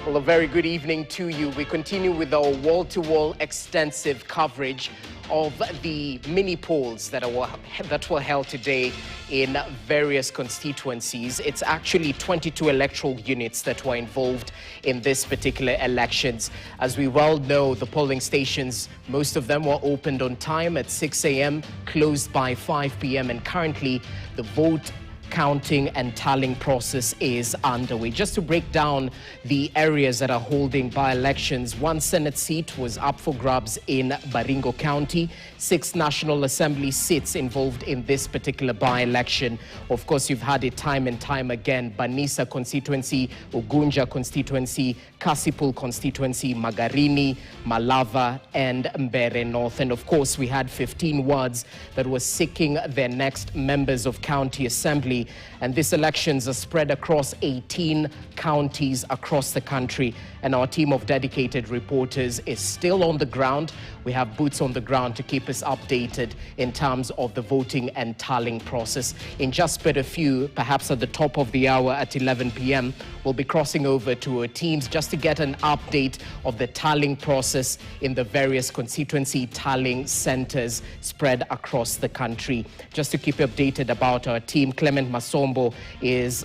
Well, a very good evening to you. We continue with our wall-to-wall extensive coverage of the mini polls that were held today in various constituencies. It's actually 22 electoral units that were involved in this particular elections. As we well know, the polling stations, most of them were opened on time at 6 a.m., closed by 5 p.m., and currently the vote counting and tallying process is underway. Just to break down the areas that are holding by-elections, one Senate seat was up for grabs in Baringo County. 6 National Assembly seats involved in this particular by-election. Of course, you've had it time and time again. Banisa constituency, Ugunja constituency, Kasipul constituency, Magarini, Malava, and Mbere North. And of course, we had 15 wards that were seeking their next members of county assembly. And these elections are spread across 18 counties across the country. And our team of dedicated reporters is still on the ground. We have boots on the ground to keep us updated in terms of the voting and tallying process. In just a few, perhaps at the top of the hour at 11 p.m., we'll be crossing over to our teams just to get an update of the tallying process in the various constituency tallying centers spread across the country. Just to keep you updated about our team, Clement Masombo is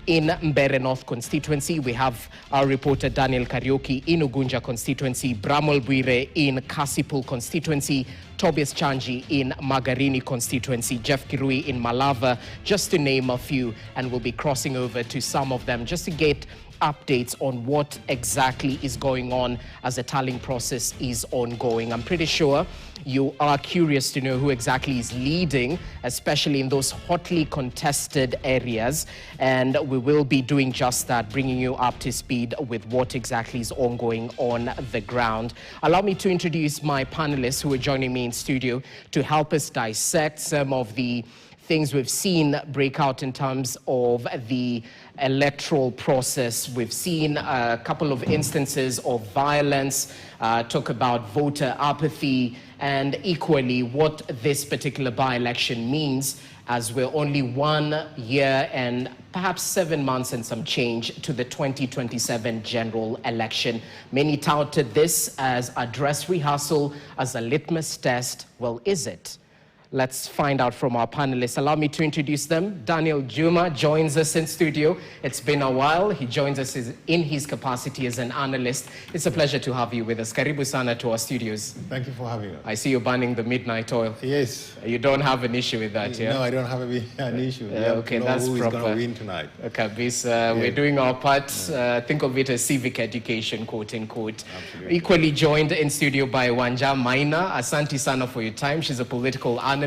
in Mbere North constituency. We have our reporter Daniel Kariuki in Ugunja constituency, Bramwell Bwire in Kasipul constituency, Tobias Chanji in Magarini constituency, Jeff Kirui in Malava, just to name a few. And we'll be crossing over to some of them just to get updates on what exactly is going on as the tallying process is ongoing. I'm pretty sure you are curious to know who exactly is leading, especially in those hotly contested areas. And we will be doing just that, bringing you up to speed with what exactly is ongoing on the ground. Allow me to introduce my panelists who are joining me in studio to help us dissect some of the things we've seen break out in terms of the electoral process. We've seen a couple of instances of violence, talk about voter apathy, and equally what this particular by-election means, as we're only 1 year and perhaps 7 months and some change to the 2027 general election. Many touted this as a dress rehearsal, as a litmus test. Well, is it? Let's find out from our panelists. Allow me to introduce them. Daniel Juma joins us in studio. It's been a while. He joins us in his capacity as an analyst. It's a pleasure to have you with us. Karibu sana to our studios. Thank you for having us. I see you're burning the midnight oil. Yes. You don't have an issue with that, yeah? No, I don't have an issue. Okay, that's who proper. Who's going to win tonight. Okay, we're doing our part. Think of it as civic education, quote unquote. Absolutely. Equally joined in studio by Wanja Maina. Asante sana for your time. She's a political analyst.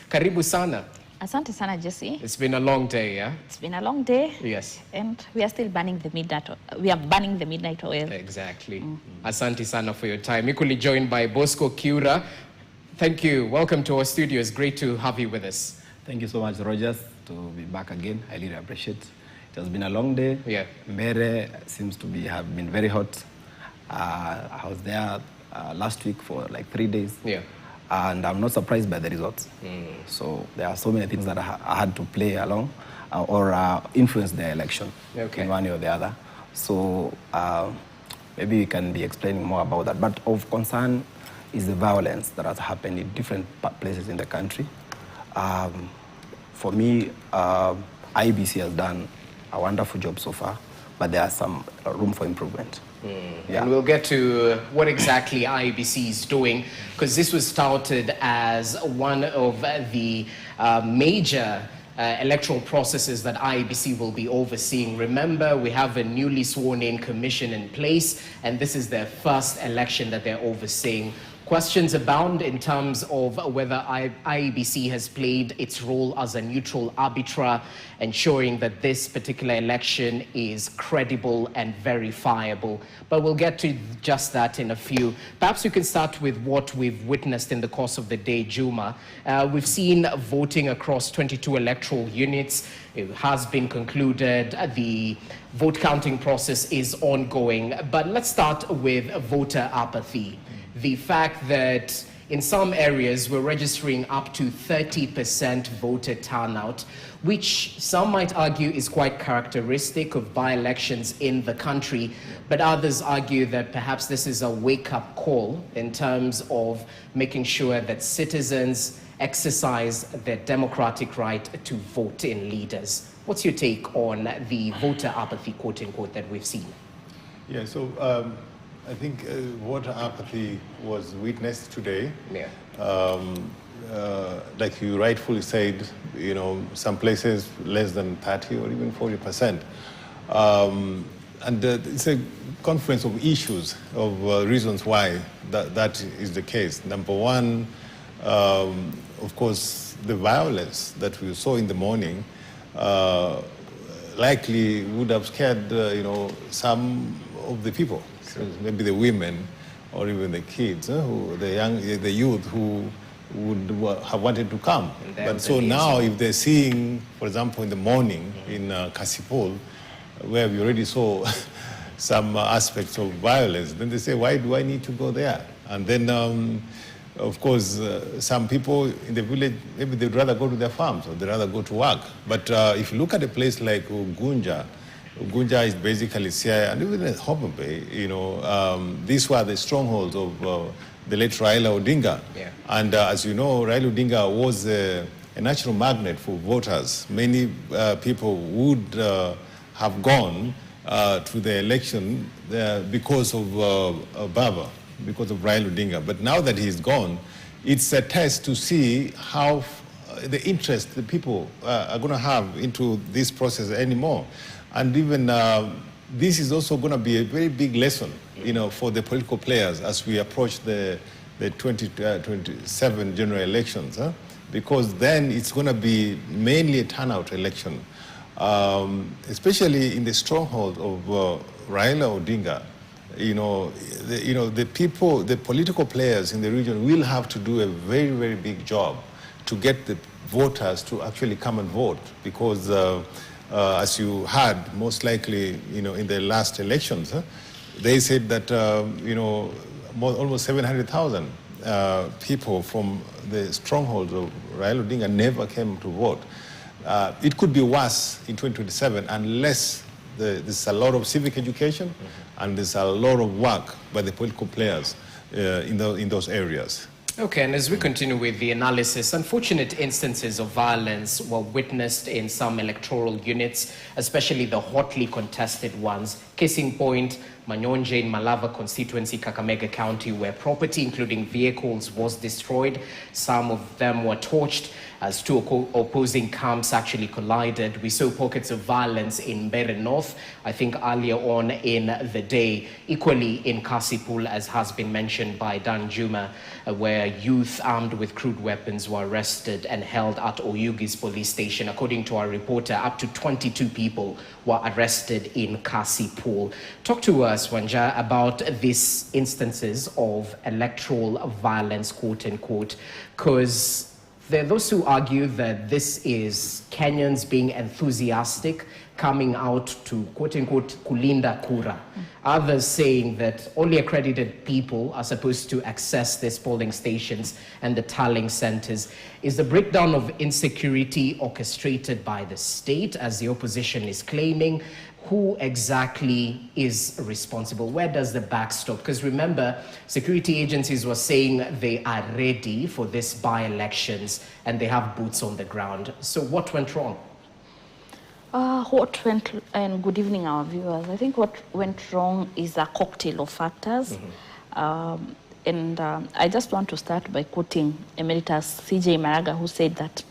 Karibu sana. Asante sana, Jesse. It's been a long day, yeah? It's been a long day. Yes. And we are still burning the midnight. We are burning the midnight oil. Exactly. Asante sana for your time. Equally joined by Bosco Kiura. Thank you. Welcome to our studio. It's great to have you with us. Thank you so much, Rogers, to be back again. I really appreciate it. It has been a long day. Yeah. Mbere seems to have been very hot. I was there last week for like 3 days. Yeah. And I'm not surprised by the results. So there are so many things that I had to play along or influence the election in one way or the other. So maybe we can be explaining more about that. But of concern is the violence that has happened in different places in the country. For me, IEBC has done a wonderful job so far, but there are some room for improvement. Yeah. And we'll get to what exactly IEBC is doing, because this was touted as one of the major electoral processes that IEBC will be overseeing. Remember, we have a newly sworn-in commission in place, and this is their first election that they're overseeing. Questions abound in terms of whether IEBC has played its role as a neutral arbiter, ensuring that this particular election is credible and verifiable. But we'll get to just that in a few. Perhaps we can start with what we've witnessed in the course of the day, Juma. We've seen voting across 22 electoral units. It has been concluded. The vote counting process is ongoing. But let's start with voter apathy. The fact that in some areas we're registering up to 30% voter turnout, which some might argue is quite characteristic of by-elections in the country, but others argue that perhaps this is a wake-up call in terms of making sure that citizens exercise their democratic right to vote in leaders. What's your take on the voter apathy, quote unquote, that we've seen? Yeah, so I think voter apathy was witnessed today. Yeah. Like you rightfully said, you know, some places less than 30 or even 40%. And it's a confluence of issues, of reasons why that is the case. Number one, of course, the violence that we saw in the morning likely would have scared, you know, some of the people, so maybe the women or even the kids, the youth who would have wanted to come. But so now, if they're seeing, for example, in the morning in Kasipul, where we already saw some aspects of violence, then they say, why do I need to go there? And then, of course, some people in the village, maybe they'd rather go to their farms or they'd rather go to work. But if you look at a place like Ugunja is basically Siaya, and even Homa Bay, you know, these were the strongholds of the late Raila Odinga. Yeah. And as you know, Raila Odinga was a natural magnet for voters. Many people would have gone to the election because of Baba, because of Raila Odinga. But now that he's gone, it's a test to see how the interest the people are going to have into this process anymore. And even this is also going to be a very big lesson, you know, for the political players as we approach the 2027 general elections, because then it's going to be mainly a turnout election, especially in the stronghold of Raila Odinga. The people, the political players in the region will have to do a very, very big job to get the voters to actually come and vote, because as you heard, most likely, you know, in the last elections, they said that, almost 700,000 people from the strongholds of Raila Odinga never came to vote. It could be worse in 2027 unless there's a lot of civic education and there's a lot of work by the political players in those areas. Okay, and as we continue with the analysis, unfortunate instances of violence were witnessed in some electoral units, especially the hotly contested ones. Case in point, Manyonje in Malava constituency, Kakamega County, where property, including vehicles, was destroyed. Some of them were torched as two opposing camps actually collided. We saw pockets of violence in Mbeere North, I think earlier on in the day. Equally in Kasipul, as has been mentioned by Dan Juma, where youth armed with crude weapons were arrested and held at Oyugi's police station. According to our reporter, up to 22 people were arrested in Kasipul. Talk to us, Wanja, about these instances of electoral violence, quote unquote, because there are those who argue that this is Kenyans being enthusiastic, coming out to, quote unquote, kulinda kura. Others saying that only accredited people are supposed to access these polling stations and the tallying centers. Is the breakdown of insecurity orchestrated by the state, as the opposition is claiming? Who exactly is responsible? Where does the buck stop? Because remember, security agencies were saying they are ready for this by-elections and they have boots on the ground. So what went wrong? And good evening, our viewers. I think what went wrong is a cocktail of factors. I just want to start by quoting Emeritus C.J. Maraga, who said that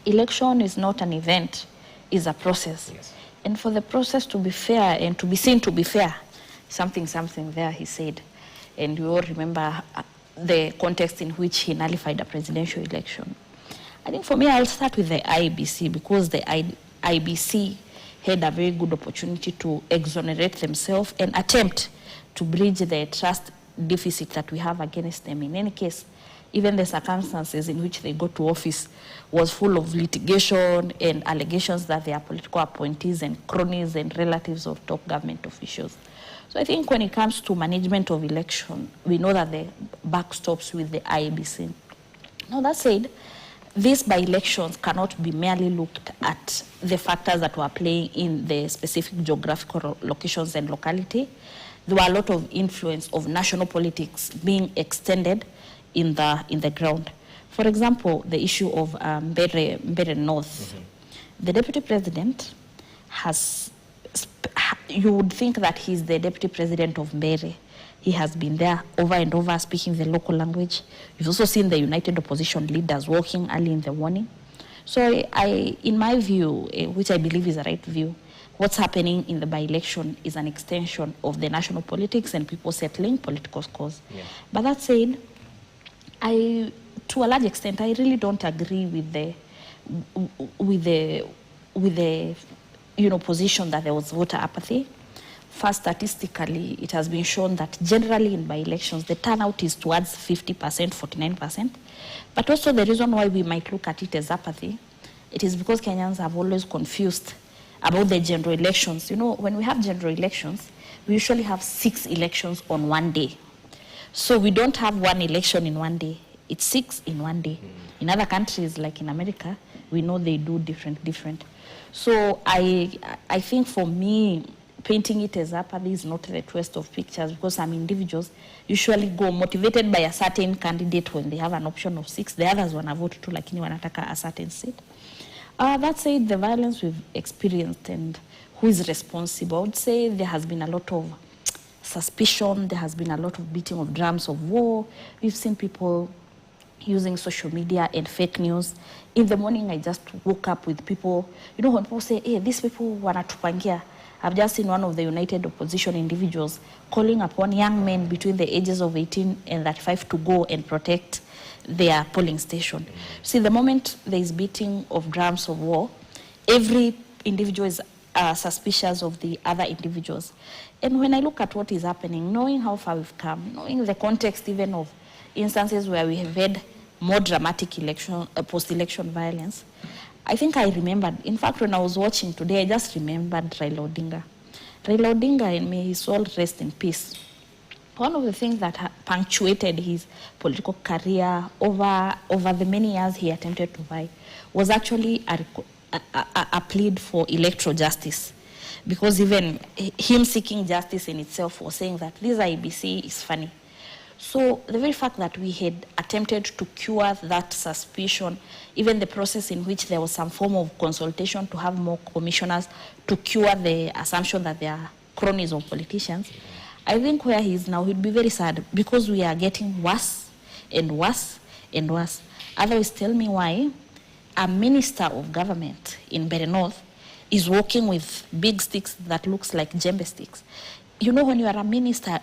election is not an event, it's a process. Yes. And for the process to be fair and to be seen to be fair, something there, he said. And we all remember the context in which he nullified a presidential election. I think for me, I'll start with the IEBC, because the IEBC had a very good opportunity to exonerate themselves and attempt to bridge the trust deficit that we have against them. In any case, even the circumstances in which they got to office was full of litigation and allegations that they are political appointees and cronies and relatives of top government officials. So I think when it comes to management of election, we know that the buck stops with the IEBC. Now that said, these by-elections cannot be merely looked at the factors that were playing in the specific geographical locations and locality. There were a lot of influence of national politics being extended in the ground. For example, the issue of Mbeere North. The deputy president has, you would think that he's the deputy president of Mbeere. He has been there over and over speaking the local language. You've also seen the united opposition leaders walking early in the morning. So in my view, which I believe is the right view, what's happening in the by-election is an extension of the national politics and people settling political scores. Yeah. But that said, to a large extent, I really don't agree with the position that there was voter apathy. First, statistically, it has been shown that generally in by-elections, the turnout is towards 50%, 49%. But also the reason why we might look at it as apathy, it is because Kenyans have always confused about the general elections. When we have general elections, we usually have 6 elections on one day. So we don't have one election in one day. It's 6 in one day. In other countries, like in America, we know they do different. So I think for me, painting it as apathy is not the truest of pictures, because some individuals usually go motivated by a certain candidate when they have an option of 6. The others wanna vote too, lakini wanataka a certain seat. That said, the violence we've experienced and who is responsible, I would say there has been a lot of suspicion, there has been a lot of beating of drums of war. We've seen people using social media and fake news. In the morning, I just woke up with people, when people say, hey, these people wanatupangia. I've just seen one of the united opposition individuals calling upon young men between the ages of 18 and 35 to go and protect their polling station. See, the moment there is beating of drums of war, every individual is suspicious of the other individuals. And when I look at what is happening, knowing how far we've come, knowing the context even of instances where we have had more dramatic post-election violence, I think I remembered, in fact, when I was watching today, I just remembered Raila Odinga. Raila Odinga, and may his soul rest in peace. One of the things that punctuated his political career over the many years he attempted to vie was actually a plead for electoral justice. Because even him seeking justice in itself was saying that this IEBC is funny. So the very fact that we had attempted to cure that suspicion, even the process in which there was some form of consultation to have more commissioners to cure the assumption that they are cronies of politicians, I think where he is now, he'd be very sad, because we are getting worse and worse and worse. Otherwise, tell me why a minister of government in Mbeere North is working with big sticks that looks like djembe sticks. When you are a minister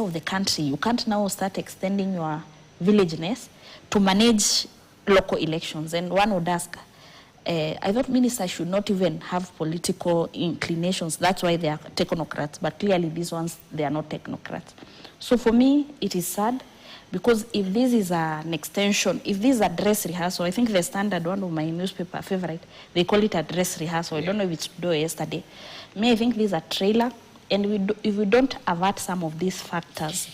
of the country. You can't now start extending your villageness to manage local elections. And one would ask, I thought ministers should not even have political inclinations. That's why they are technocrats. But clearly these ones, they are not technocrats. So for me, it is sad, because if this is an extension, if this is a dress rehearsal, I think the Standard, one of my newspaper favorite, they call it a dress rehearsal. I don't know if it's today or yesterday. I think this is a trailer. And if we don't avert some of these factors,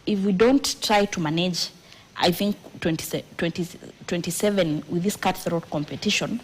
if we don't try to manage, I think 2027 with this cutthroat competition,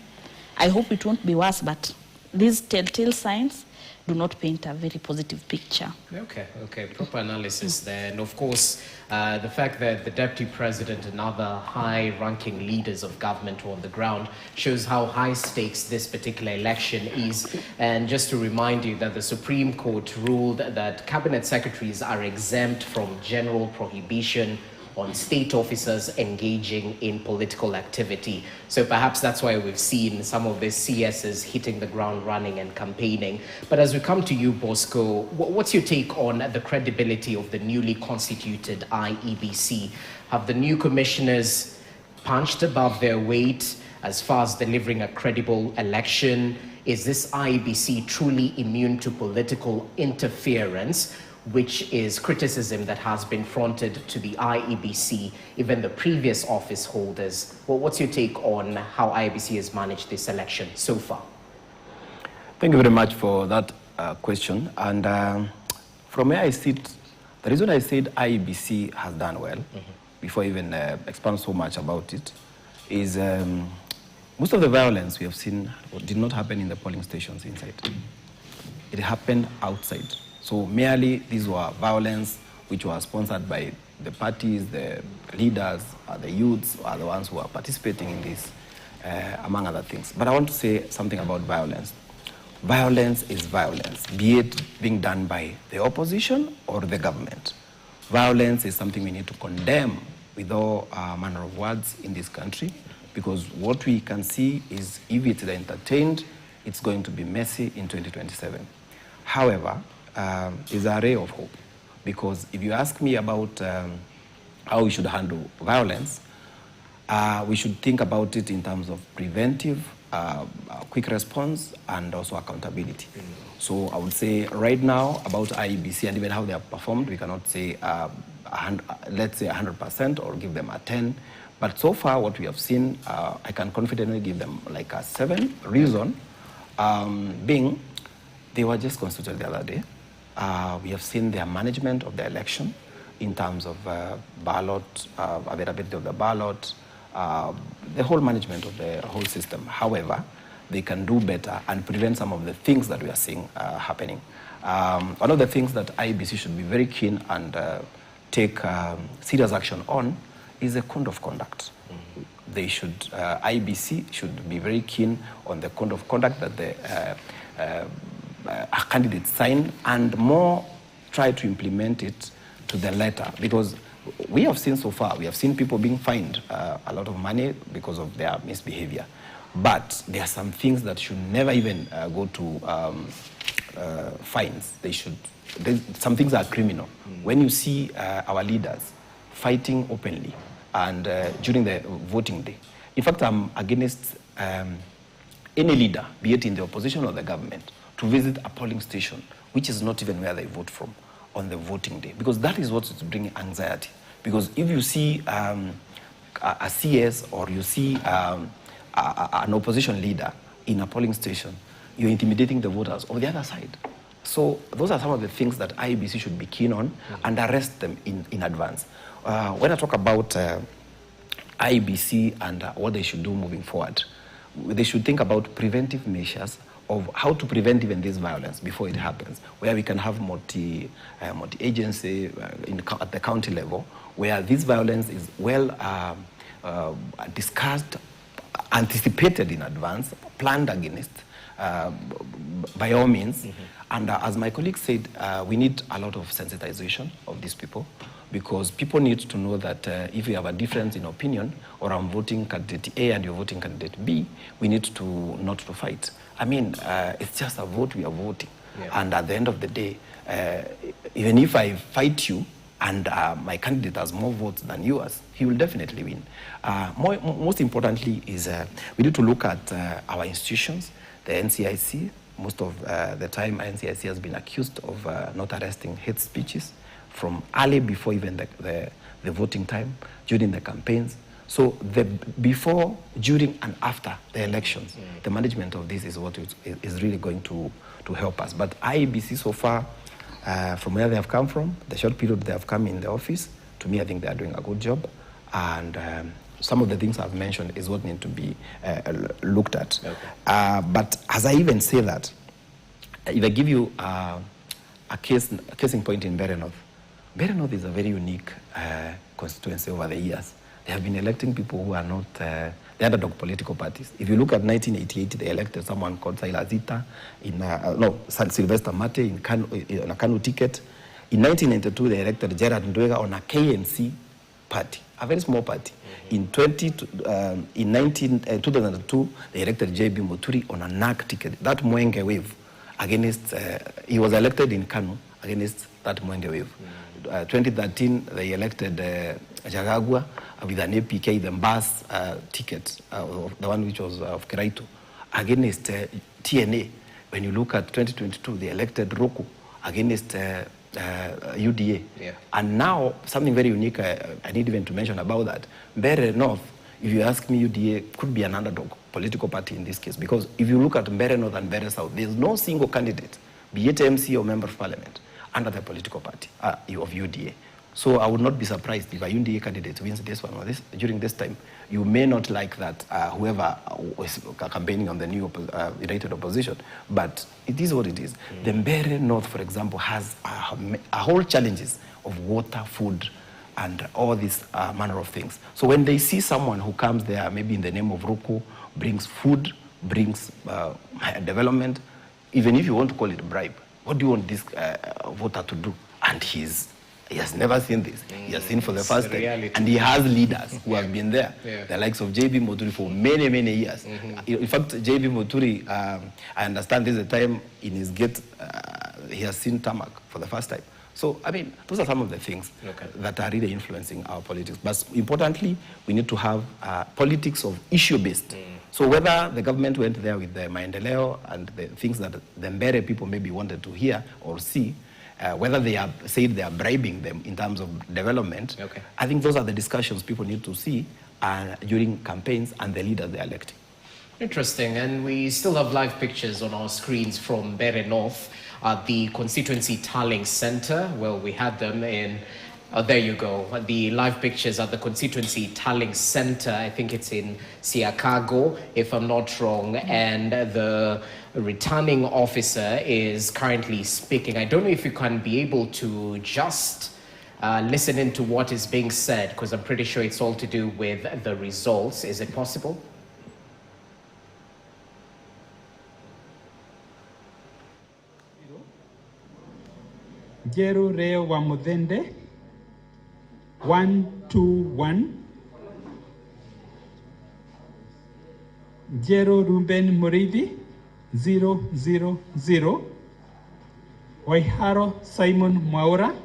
I hope it won't be worse, but these telltale signs do not paint a very positive picture. Okay, proper analysis there. And of course, the fact that the Deputy President and other high-ranking leaders of government were on the ground shows how high stakes this particular election is. And just to remind you that the Supreme Court ruled that cabinet secretaries are exempt from general prohibition on state officers engaging in political activity. So perhaps that's why we've seen some of these CSs hitting the ground running and campaigning. But as we come to you, Bosco, what's your take on the credibility of the newly constituted IEBC? Have the new commissioners punched above their weight as far as delivering a credible election? Is this IEBC truly immune to political interference, which is criticism that has been fronted to the IEBC, even the previous office holders? Well, what's your take on how IEBC has managed this election so far? Thank you very much for that question. And from where I sit, the reason I said IEBC has done well, before I even expand so much about it, is most of the violence we have seen did not happen in the polling stations inside. It happened outside. So merely these were violence which were sponsored by the parties, the leaders, the youths are the ones who are participating in this, among other things. But I want to say something about violence. Violence is violence, be it being done by the opposition or the government. Violence is something we need to condemn with all manner of words in this country, because what we can see is if it's entertained, it's going to be messy in 2027. However, there's a ray of hope, because if you ask me about how we should handle violence, we should think about it in terms of preventive, quick response, and also accountability. So I would say right now about IEBC and even how they have performed, we cannot say, let's say 100% or give them a 10. But so far what we have seen, I can confidently give them like a 7. Reason being, they were just constituted the other day. We have seen their management of the election in terms of ballot, availability of the ballot, the whole management of the whole system. However, they can do better and prevent some of the things that we are seeing happening. One of the things that IEBC should be very keen and take serious action on is the code of conduct. They should, IEBC should be very keen on the code of conduct that the candidates sign, and more try to implement it to the letter, because we have seen so far, we have seen people being fined a lot of money because of their misbehavior. But there are some things that should never even go to fines. Some things are criminal. When you see our leaders fighting openly and during the voting day, in fact, I'm against any leader, be it in the opposition or the government, to visit a polling station, which is not even where they vote from, on the voting day, because that is what is bringing anxiety. Because if you see a CS or you see an opposition leader in a polling station, you're intimidating the voters of the other side. So those are some of the things that IEBC should be keen on and arrest them in advance. When I talk about IEBC and what they should do moving forward, they should think about preventive measures of how to prevent even this violence before it happens, where we can have multi-agency at the county level, where this violence is well discussed, anticipated in advance, planned against, by all means. And as my colleague said, we need a lot of sensitization of these people, because people need to know that if you have a difference in opinion, or I'm voting candidate A and you're voting candidate B, we need to not to fight. I mean, it's just a vote, we are voting. Yeah. And at the end of the day, even if I fight you and my candidate has more votes than yours, he will definitely win. Most importantly is we need to look at our institutions, the NCIC. Most of the time, NCIC has been accused of not arresting hate speeches from early before even the voting time, during the campaigns. So before, during, and after the elections, the management of this is what is really going to help us. But IEBC so far, from where they have come from, the short period they have come in the office, to me, I think they are doing a good job. And some of the things I've mentioned is what need to be looked at. Okay. But as I even say that, if I give you a casing point in Mbeere North, Mbeere North is a very unique constituency over the years. They have been electing people who are not the underdog political parties. If you look at 1988, they elected someone called Silas Zita, Sylvester Mate on a Kanu ticket. In 1992, they elected Gerard Ndwega on a KNC party, a very small party. In 2002, they elected J.B. Muturi on a NAC ticket. That Mwenge wave against, he was elected in Kanu against that Mwenge wave. 2013, they elected Jagagua with an APK, the Mbas ticket, the one which was of Kiraito, against TNA. When you look at 2022, they elected Roku against UDA. Yeah. And now, something very unique I need even to mention about that. Mbeere North, if you ask me, UDA could be an underdog political party in this case, because if you look at Mbeere North and Mbeere South, there's no single candidate, be it MC or member of parliament, under the political party of UDA. So I would not be surprised if a UDA candidate wins this one or this during this time. You may not like that whoever was campaigning on the new united opposition, but it is what it is. The Mbeere North, for example, has a whole challenges of water, food, and all these manner of things. So when they see someone who comes there, maybe in the name of Ruku, brings food, brings development, even if you want to call it a bribe, what do you want this voter to do? And he has never seen this. He has seen for the first time. And he has leaders who have been there, the likes of J.B. Muturi for many, many years. In fact, J.B. Muturi, I understand this is the time in his gate, he has seen tarmac for the first time. So, I mean, those are some of the things that are really influencing our politics. But importantly, we need to have politics of issue-based. So whether the government went there with the Maendeleo and the things that the Mbeere people maybe wanted to hear or see, whether they have said they are bribing them in terms of development, I think those are the discussions people need to see during campaigns and the leaders they are electing. Interesting, and we still have live pictures on our screens from Mbeere North at the constituency tallying center. Well, we had them in, there you go, the live pictures at the constituency tallying center. I think it's in Siakago, if I'm not wrong, and the returning officer is currently speaking. I don't know if you can be able to just listen into what is being said, because I'm pretty sure it's all to do with the results. Is it possible? Jeru Reo wa Mudende 121. Jero Ruben Murithi 000. Waiharo Simon Mwaura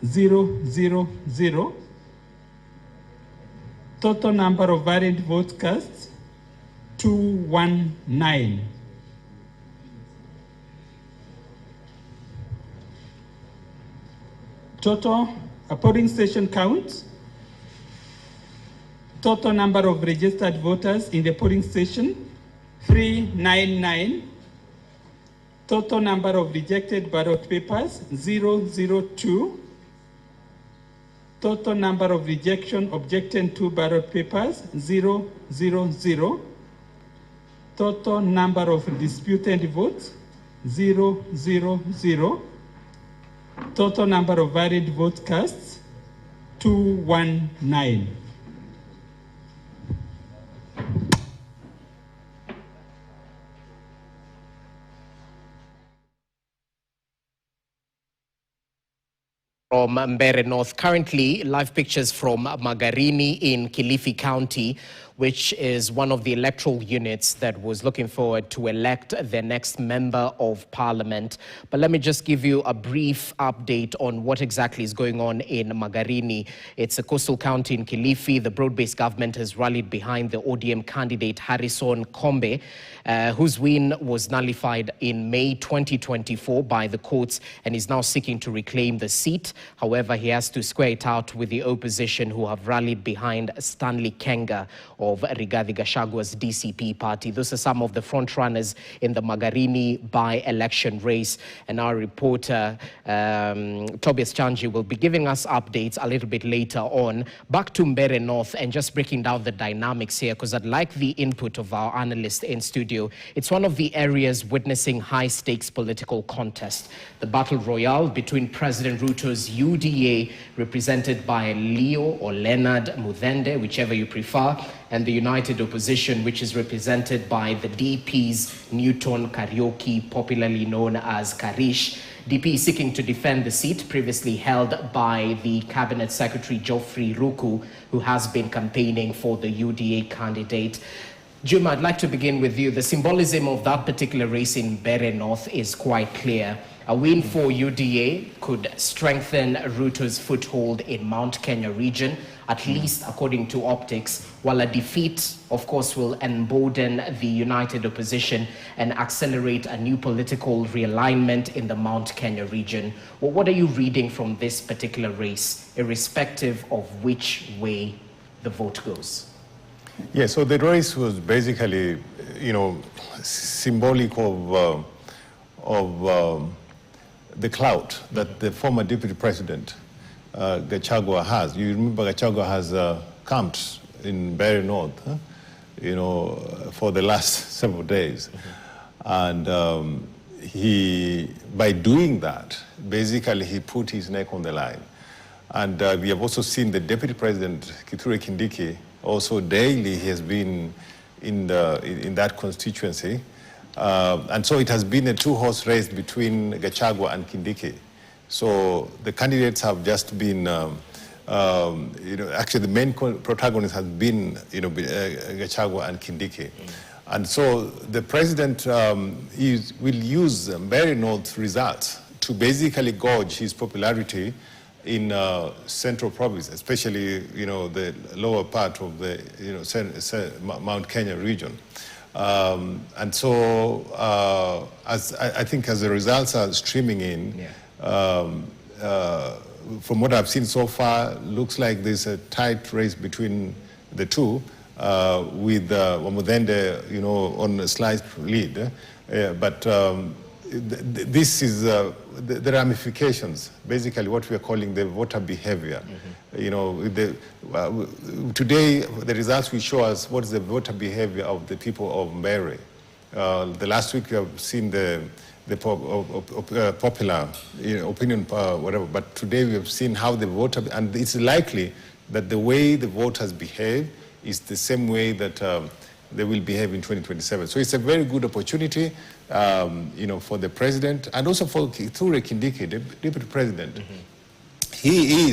000. Total number of valid votes cast 219. Total polling station count. Total number of registered voters in the polling station 399. Total number of rejected ballot papers 002. Total number of rejection objected to ballot papers 000. Total number of disputed votes 000. Total number of valid votes cast 219. From Mbeere North. Currently, live pictures from Magarini in Kilifi County, which is one of the electoral units that was looking forward to elect their next member of parliament. But let me just give you a brief update on what exactly is going on in Magarini. It's a coastal county in Kilifi. The broad-based government has rallied behind the ODM candidate Harrison Kombe, whose win was nullified in May 2024 by the courts and is now seeking to reclaim the seat. However, he has to square it out with the opposition, who have rallied behind Stanley Kenga of Rigathi Gachagua's DCP party. Those are some of the frontrunners in the Magarini by-election race. And our reporter, Tobias Chanji, will be giving us updates a little bit later on. Back to Mbeere North and just breaking down the dynamics here, because I'd like the input of our analyst in studio. It's one of the areas witnessing high-stakes political contest. The battle royale between President Ruto's UDA, represented by Leo or Leonard Mudende, whichever you prefer, and the United Opposition, which is represented by the DP's Newton Karaoke, popularly known as Karish. DP is seeking to defend the seat previously held by the Cabinet Secretary Geoffrey Ruku, who has been campaigning for the UDA candidate. Juma, I'd like to begin with you. The symbolism of that particular race in Mbeere North is quite clear. A win for UDA could strengthen Ruto's foothold in Mount Kenya region, at least according to optics, while a defeat, of course, will embolden the United Opposition and accelerate a new political realignment in the Mount Kenya region. Well, what are you reading from this particular race, irrespective of which way the vote goes? Yeah, so the race was basically, you know, symbolic of the clout that the former deputy president, Gachagua, has. You remember Gachagua has camped in Barrie North, you know, for the last several days. And by doing that, basically he put his neck on the line. And we have also seen the deputy president, Kithure Kindiki, also daily he has been in that constituency. And so it has been a two-horse race between Gachagua and Kindiki. So the candidates have just been, you know, actually the main protagonist has been, you know, Gachagua and Kindiki. And so the president will use Barrie North results to basically gauge his popularity in central province, especially, you know, the lower part of the, you know, Mount Kenya region. And so I think as the results are streaming in, from what I've seen so far, looks like there's a tight race between the two, with Wamudende, you know, on a slight lead. But this is the ramifications, basically what we are calling the voter behavior. You know, today the results will show us what is the voter behavior of the people of Barrie. The last week we have seen the popular, you know, opinion, whatever, but today we have seen how the voter, and it's likely that the way the voters behave is the same way that they will behave in 2027. So it's a very good opportunity, you know, for the president and also for Kithure Kindiki, the deputy president. He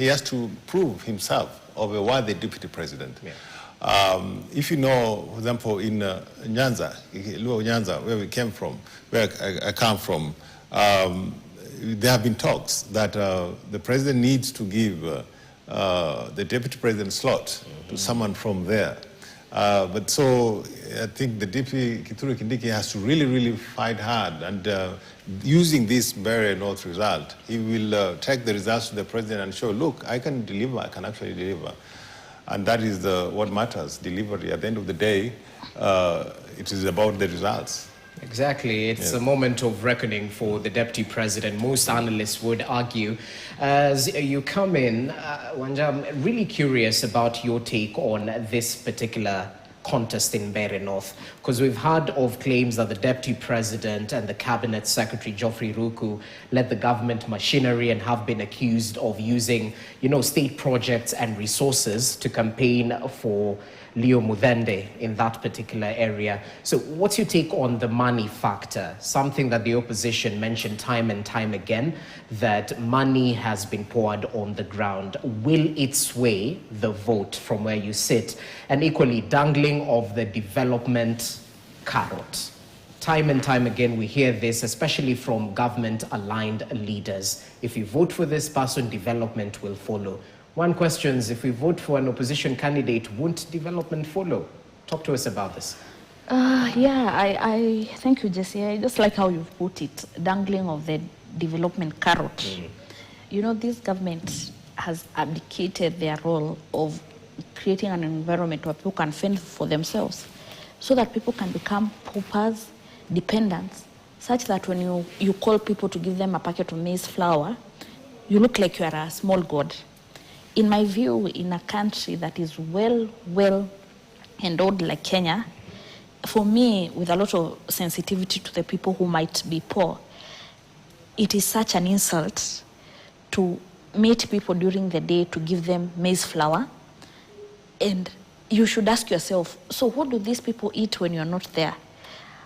has to prove himself of a worthy deputy president. If you know, for example, in Nyanza, where we came from, where I come from, there have been talks that the president needs to give the deputy president slot to someone from there. But so I think the deputy Kithure Kindiki has to really fight hard, and using this Barrie North result, he will take the results to the president and show, look, I can deliver, I can actually deliver. And that is what matters, delivery. At the end of the day, it is about the results. Exactly. It's a moment of reckoning for the deputy president. Most analysts would argue. As you come in, Wanja, I'm really curious about your take on this particular contest in Barrie North, because we've heard of claims that the deputy president and the cabinet secretary Geoffrey Ruku led the government machinery and have been accused of using, you know, state projects and resources to campaign for Leo Mudende in that particular area. So what's your take on the money factor? Something that the opposition mentioned time and time again, that money has been poured on the ground. Will it sway the vote from where you sit? And equally, dangling of the development carrot. Time and time again, we hear this, especially from government-aligned leaders. If you vote for this person, development will follow. One question is, if we vote for an opposition candidate, won't development follow? Talk to us about this. I thank you, Jesse. I just like how you've put it, dangling of the development carrot. You know, this government has abdicated their role of creating an environment where people can fend for themselves, so that people can become paupers, dependents, such that when you call people to give them a packet of maize flour, you look like you are a small god. In my view, in a country that is well endowed like Kenya, for me, with a lot of sensitivity to the people who might be poor, it is such an insult to meet people during the day to give them maize flour. And you should ask yourself, so what do these people eat when you're not there?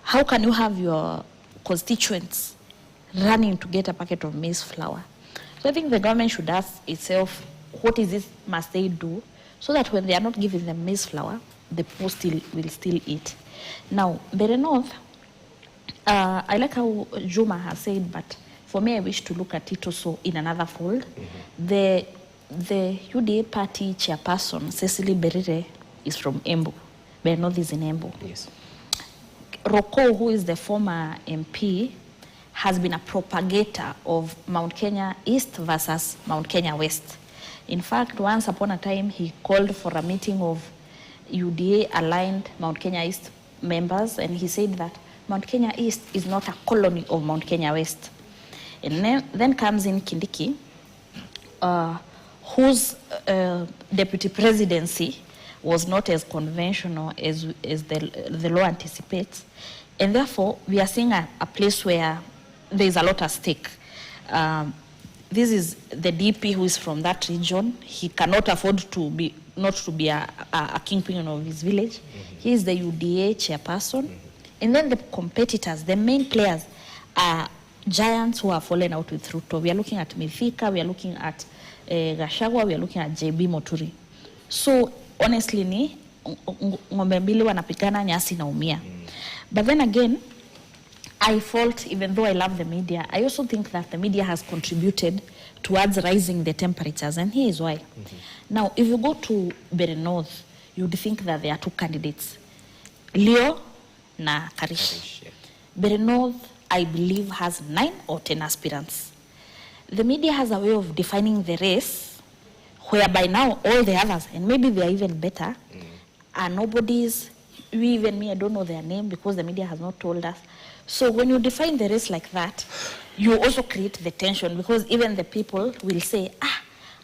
How can you have your constituents running to get a packet of maize flour? So I think the government should ask itself, what is this must they do, so that when they are not giving them maize flour, the people will still eat. Now, Barrie North, I like how Juma has said, but for me, I wish to look at it also in another fold. The UDA party chairperson, Cecily Berire, is from Embu. Barrie North is in Embu. Yes. Roko, who is the former MP, has been a propagator of Mount Kenya East versus Mount Kenya West. In fact, once upon a time, he called for a meeting of UDA-aligned Mount Kenya East members, and he said that Mount Kenya East is not a colony of Mount Kenya West. And then comes in Kindiki, whose deputy presidency was not as conventional as the law anticipates. And therefore, we are seeing a place where there is a lot at stake. This is the DP who is from that region. He cannot afford to be not to be a kingpin of his village. He is the UDA chairperson. And then the competitors, the main players, are giants who have fallen out with Ruto. We are looking at Mithika, we are looking at Gachagua, we are looking at JB Moturi. So honestly, ni ng'ombe mbili wanapigana nyasi naumia. But then again, I felt, even though I love the media, I also think that the media has contributed towards rising the temperatures, and here is why. Now, if you go to Bere North, you would think that there are two candidates, Leo na Karish. Bere North, I believe, has 9 or 10 aspirants. The media has a way of defining the race, whereby now all the others, and maybe they are even better, are nobodies. Even me, I don't know their name because the media has not told us. So when you define the race like that, you also create the tension, because even the people will say,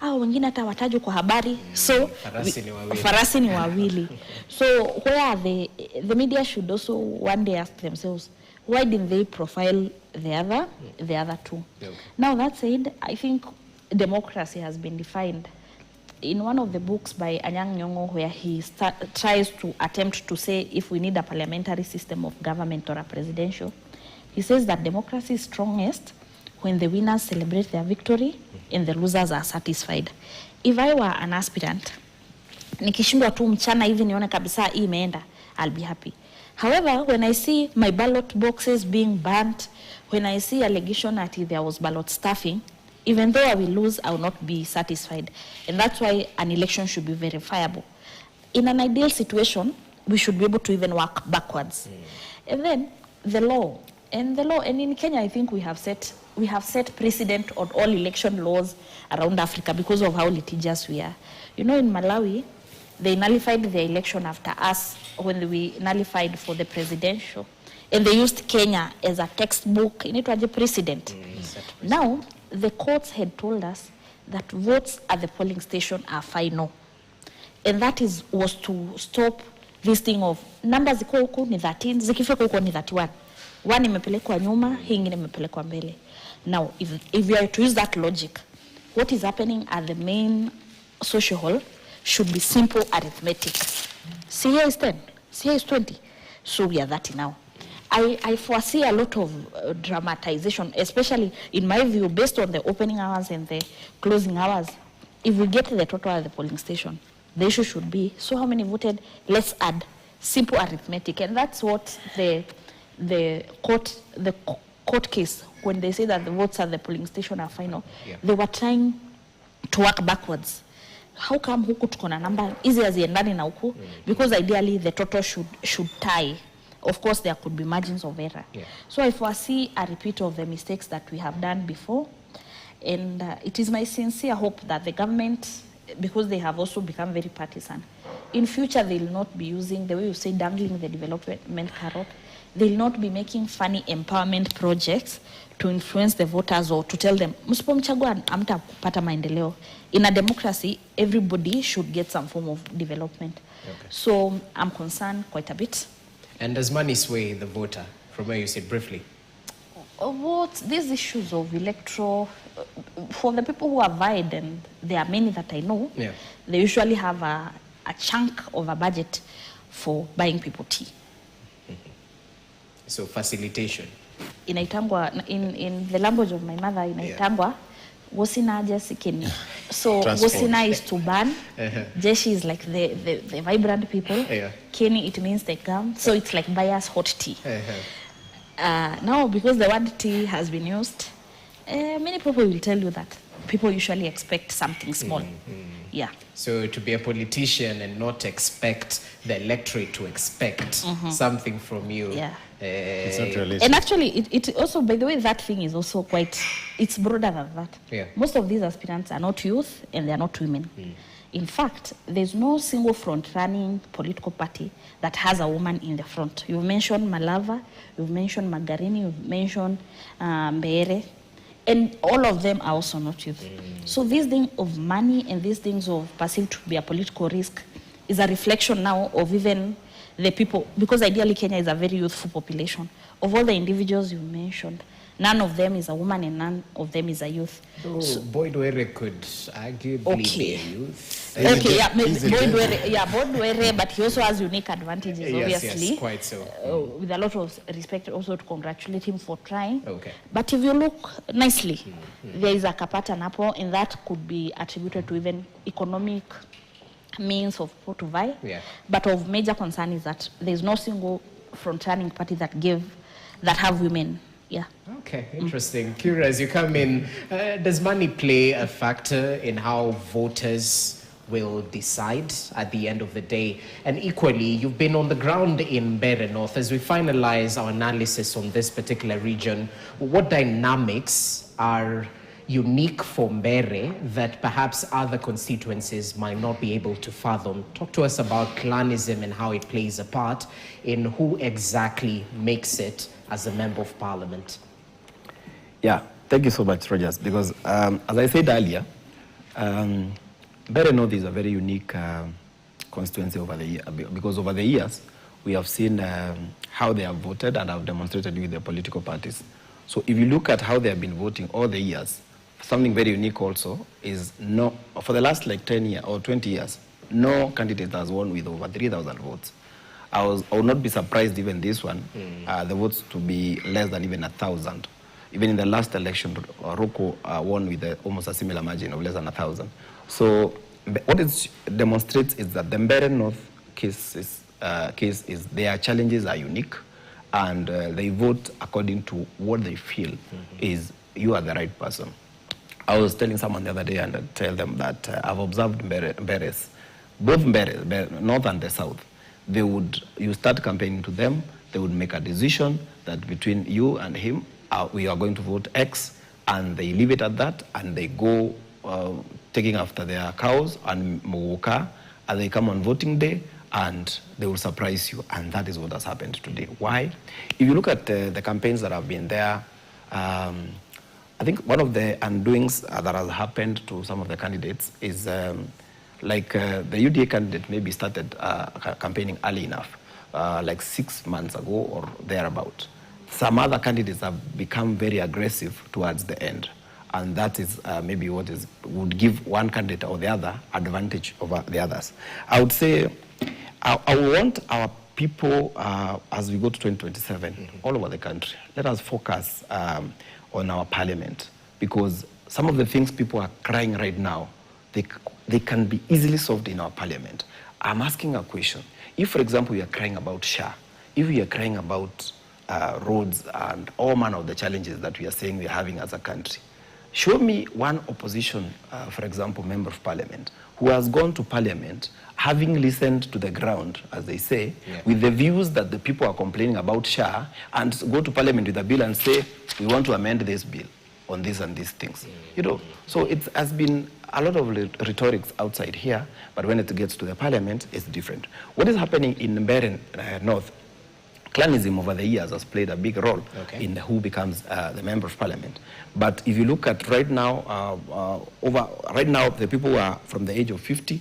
wengine hata wataju kwa habari, so farasi ni wawili. So where are the media should also one day ask themselves, why didn't they profile the other two? Okay. Now that said, I think democracy has been defined in one of the books by Anyang' Nyong'o, where he tries to attempt to say if we need a parliamentary system of government or a presidential. He says that democracy is strongest when the winners celebrate their victory and the losers are satisfied. If I were an aspirant, nikishindwa tu mchana hivi nione kabisa hii imeenda, I'll be happy. However, when I see my ballot boxes being burnt, when I see allegation that there was ballot stuffing, even though I will lose, I will not be satisfied. And that's why an election should be verifiable. In an ideal situation, we should be able to even work backwards. And then the law. And in Kenya, I think we have set precedent on all election laws around Africa because of how litigious we are. You know, in Malawi, they nullified the election after us when we nullified for the presidential. And they used Kenya as a textbook in it was a precedent. Now, the courts had told us that votes at the polling station are final. And that was to stop this thing of numbers ziko huku ni 13, zikifika huko ni 31. One imepelekwa nyuma, hii ingine imepelekwa mbele. Now, if you are to use that logic, what is happening at the main social hall should be simple arithmetic. See, here is 10, see, here is 20. So we are 30 now. I foresee a lot of dramatization, especially in my view, based on the opening hours and the closing hours. If we get the total at the polling station, the issue should be, so how many voted? Let's add simple arithmetic. And that's what the court case, when they say that the votes at the polling station are final, they were trying to work backwards. How come huku tuko na number easy as yendani na huku? Because ideally the total should tie. Of course, there could be margins of error. So I foresee a repeat of the mistakes that we have done before. And it is my sincere hope that the government, because they have also become very partisan, in future they will not be using, the way you say, dangling the development carrot. They will not be making funny empowerment projects to influence the voters or to tell them, msipomchagua hamtapata maendeleo. In a democracy, everybody should get some form of development. So I'm concerned quite a bit. And does money sway the voter, from where you said briefly? These issues of electoral, for the people who are vied, and there are many that I know, they usually have a chunk of a budget for buying people tea. So facilitation. Inaitangwa, in the language of my mother, inaitangwa, Wosina Jesikini. So Wosina is to burn. Jeshi is like the vibrant people. Keni, it means they come. So it's like buyer's hot tea. Now, because the word tea has been used, many people will tell you that people usually expect something small. So to be a politician and not expect the electorate to expect something from you. It's not realistic. And actually, it also, by the way, that thing is also quite, it's broader than that. Most of these aspirants are not youth and they are not women. In fact, there's no single front-running political party that has a woman in the front. You've mentioned Malava, you've mentioned Magarini, you've mentioned Mbeere. And all of them are also not youth. So this thing of money and these things of perceived to be a political risk is a reflection now of even the people, because ideally Kenya is a very youthful population. Of all the individuals you mentioned, none of them is a woman and none of them is a youth. So, Boyd Were could arguably be a youth. Okay, yeah, Boyd Were, but he also has unique advantages, obviously. Yes, quite so. With a lot of respect, also to congratulate him for trying. Okay. But if you look nicely, there is a Kapata Napo, and that could be attributed to even economic means of what to buy. Yeah. But of major concern is that there is no single front-running party that have women. Yeah. Okay, interesting. Kira, as you come in, does money play a factor in how voters will decide at the end of the day? And equally, you've been on the ground in Mbeere North. As we finalize our analysis on this particular region, what dynamics are unique for Mbeere that perhaps other constituencies might not be able to fathom? Talk to us about clanism and how it plays a part in who exactly makes it as a member of parliament. Yeah, thank you so much, Rogers, because as I said earlier, Mbeere North is a very unique constituency over the year, because over the years, we have seen how they have voted and have demonstrated with their political parties. So if you look at how they have been voting all the years, something very unique also is for the last like 10 years or 20 years, no candidate has won with over 3,000 votes. I would not be surprised even this one, the votes to be less than even 1,000. Even in the last election, Roko won with almost a similar margin of less than 1,000. So what it demonstrates is that the Mbeere North case is their challenges are unique, and they vote according to what they feel is you are the right person. I was telling someone the other day, and I tell them that I've observed Mbeere's, both Mbeere, North and the South. You start campaigning to them, they would make a decision that between you and him, we are going to vote X, and they leave it at that, and they go taking after their cows and Mowoka, and they come on voting day, and they will surprise you, and that is what has happened today. Why? If you look at the campaigns that have been there, I think one of the undoings that has happened to some of the candidates is the UDA candidate maybe started campaigning early enough, like 6 months ago or thereabout. Some other candidates have become very aggressive towards the end, and that is maybe what would give one candidate or the other advantage over the others. I would say I want our people, as we go to 2027, all over the country, let us focus on our parliament, because some of the things people are crying right now, they can be easily solved in our parliament. I'm asking a question. If, for example, we are crying about SHA, if we are crying about roads and all manner of the challenges that we are saying we are having as a country, show me one opposition, for example, member of parliament, who has gone to parliament having listened to the ground, as they say, with the views that the people are complaining about SHA, and go to parliament with a bill and say, we want to amend this bill on this and these things. You know, so it has been a lot of rhetorics outside here, but when it gets to the parliament, it's different. What is happening in Mbeere North, clanism over the years has played a big role in who becomes the member of parliament. But if you look at right now, the people who are from the age of 50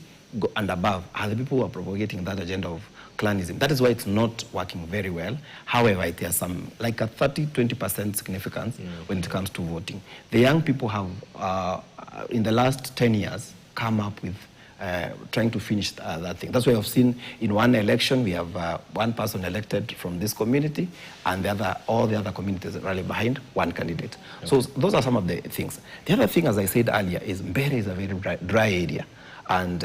and above are the people who are propagating that agenda of clanism. That is why it's not working very well. However, there's some, like a 30-20% significance when it comes to voting. The young people have, in the last 10 years, come up with trying to finish that thing. That's why I've seen in one election, we have one person elected from this community, and all the other communities rally behind one candidate. So those are some of the things. The other thing, as I said earlier, is Mbeere is a very dry area. And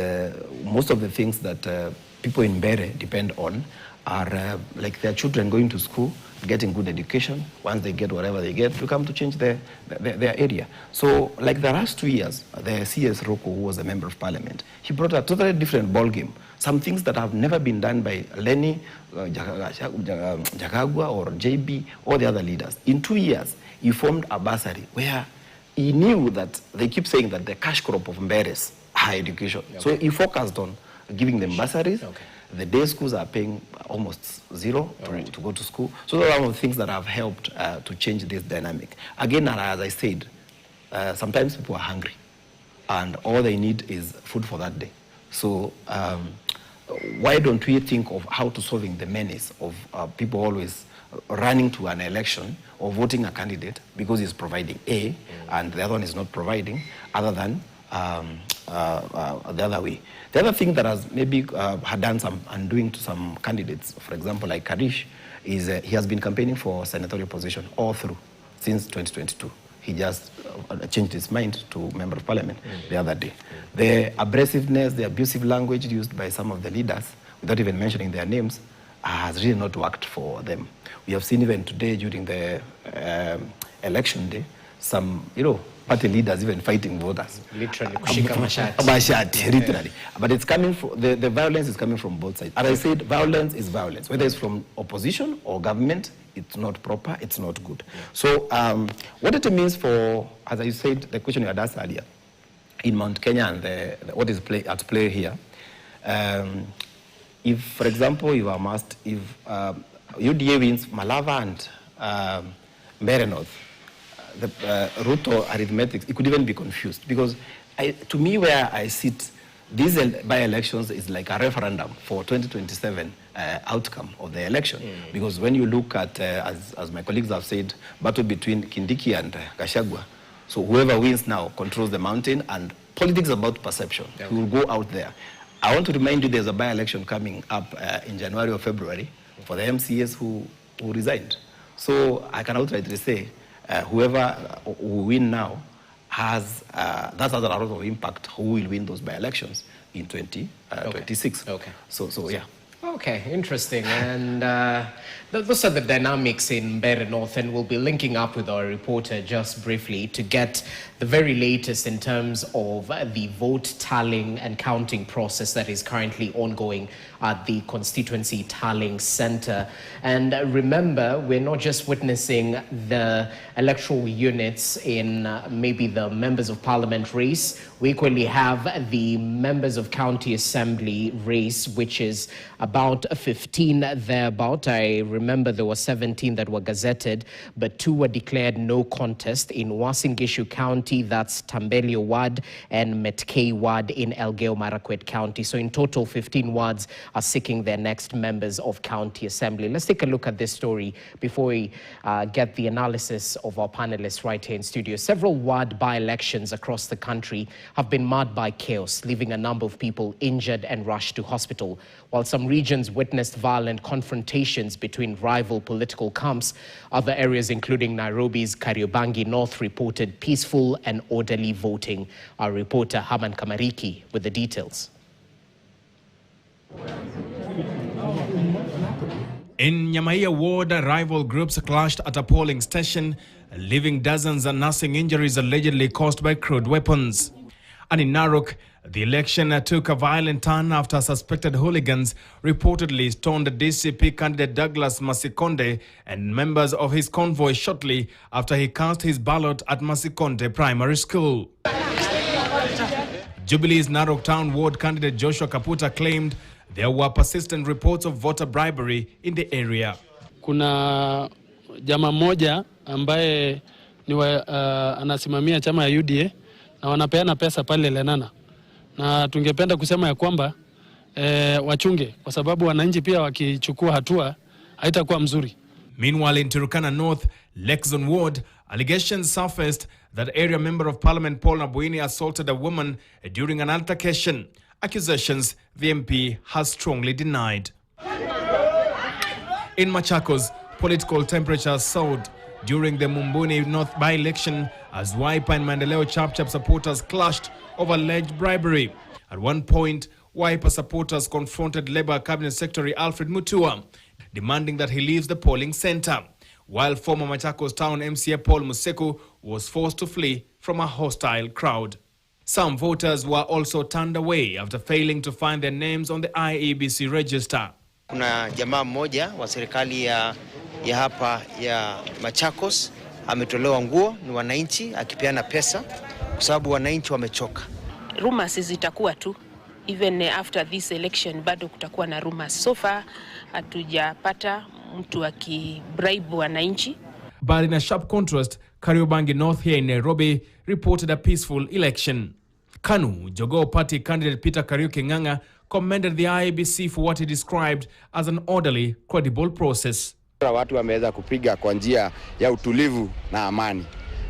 most of the things that people in Mbeere depend on are like their children going to school, getting good education. Once they get whatever they get, to come to change their area. So like the last 2 years, the CS Roko, who was a member of parliament, he brought a totally different ballgame. Some things that have never been done by Lenny, Jakagwa or JB or the other leaders. In 2 years, he formed a bursary where he knew that they keep saying that the cash crop of Mbeere is high education. So he focused on giving them bursaries. The day schools are paying almost zero to go to school. So those are one of the things that have helped to change this dynamic. Again, as I said, sometimes people are hungry, and all they need is food for that day. So why don't we think of how to solving the menace of people always running to an election or voting a candidate because he's providing A, and the other one is not providing, other than the other way. The other thing that has maybe had done some undoing to some candidates, for example, like Karish, is he has been campaigning for senatorial position all through since 2022. He just changed his mind to member of parliament the other day. The abrasiveness, the abusive language used by some of the leaders, without even mentioning their names, has really not worked for them. We have seen even today during the election day, some, party leaders even fighting voters. Literally, kushika mashati. Literally. But it's coming from, the violence is coming from both sides. As I said, violence is violence. Whether it's from opposition or government, it's not proper, it's not good. So what it means for, as I said, the question you had asked earlier, in Mount Kenya and what is at play here, if, for example, you are must, if UDA wins Malava and Mbeere North, the route or arithmetic, it could even be confused, because to me, where I sit, these by-elections is like a referendum for 2027 outcome of the election. Because when you look at, as my colleagues have said, battle between Kindiki and Gachagua, so whoever wins now controls the mountain, and politics about perception. We will go out there. I want to remind you there's a by-election coming up in January or February for the MCAs who resigned. So I can outrightly say, whoever will win now has, that has a lot of impact who will win those by-elections in 2026. Okay. So yeah. Okay, interesting. And those are the dynamics in Mbeere North, and we'll be linking up with our reporter just briefly to get the very latest in terms of the vote tallying and counting process that is currently ongoing at the constituency tallying center. And remember, we're not just witnessing the electoral units in maybe the members of parliament race. We equally have the members of county assembly race, which is about 15 thereabout. I remember there were 17 that were gazetted, but 2 were declared no contest in Uasin Gishu County, that's Tambelio Ward, and Metkei Ward in Elgeyo Marakwet County. So in total, 15 wards are seeking their next members of county assembly. Let's take a look at this story before we get the analysis of our panelists right here in studio. Several ward by-elections across the country have been marred by chaos, leaving a number of people injured and rushed to hospital. While some regions witnessed violent confrontations between rival political camps, other areas, including Nairobi's Kariobangi North, reported peaceful and orderly voting. Our reporter, Haman Kamariki, with the details. In Nyamaiya ward, rival groups clashed at a polling station, leaving dozens of nursing injuries allegedly caused by crude weapons. And in Narok, the election took a violent turn after suspected hooligans reportedly stoned DCP candidate Douglas Masikonde and members of his convoy shortly after he cast his ballot at Masikonde Primary School. Jubilee's Narok Town Ward candidate Joshua Kaputa claimed there were persistent reports of voter bribery in the area. Kuna jamaa moja ambaye anasimamia chama ya UDA na wanapeana pesa pale Lenana. Na tungependa kusema ya kwamba wachunge kwa sababu wananchi pia wakichukua hatua haitakuwa mzuri. Meanwhile, in Turkana North, Lexon Ward, allegations surfaced that area member of parliament Paul Nabuini assaulted a woman during an altercation. Accusations the MP has strongly denied. In Machakos, political temperature soared during the Mumbuni North by-election as Wiper and Mandeleo Chap-Chap supporters clashed over alleged bribery. At one point, Wiper supporters confronted Labour Cabinet Secretary Alfred Mutua, demanding that he leaves the polling centre, while former Machakos Town MCA Paul Museku was forced to flee from a hostile crowd. Some voters were also turned away after failing to find their names on the IEBC register. Kuna jamaa mmoja wa serikali ya hapa ya Machakos ametolewa nguo ni wananchi akipeana pesa kwa sababu wananchi wamechoka. Rumors zitakuwa tu, even after this election bado kutakuwa na rumors. So far hatujapata mtu akibribe wananchi. But in a sharp contrast, Kariobangi North here in Nairobi reported a peaceful election. KANU Jogoo Party candidate Peter Kariuki Ng'ang'a commended the IEBC for what he described as an orderly, credible process. Watu wameweza kupiga kwa njia ya utulivu na amani.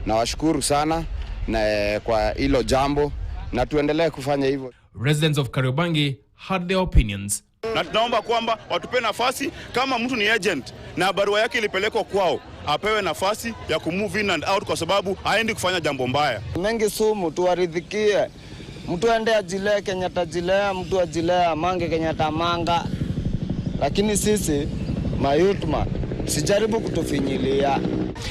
Na washukuru sana na kwa hilo jambo na tuendelee kufanya hivyo. Residents of Kariobangi had their opinions. Na tunaomba kwamba watupe nafasi, kama mtu ni agent na barua yake ilipelekwa kwao, apewe nafasi ya kumove in and out kwa sababu haendi kufanya jambo mbaya. Mengi sumu tuwaridhikie. Mtu aende ajile Kenyatta ajilea, mtu ajilea mange Kenyatta manga. Lakini sisi mayutma sijaribu kutufinyilia.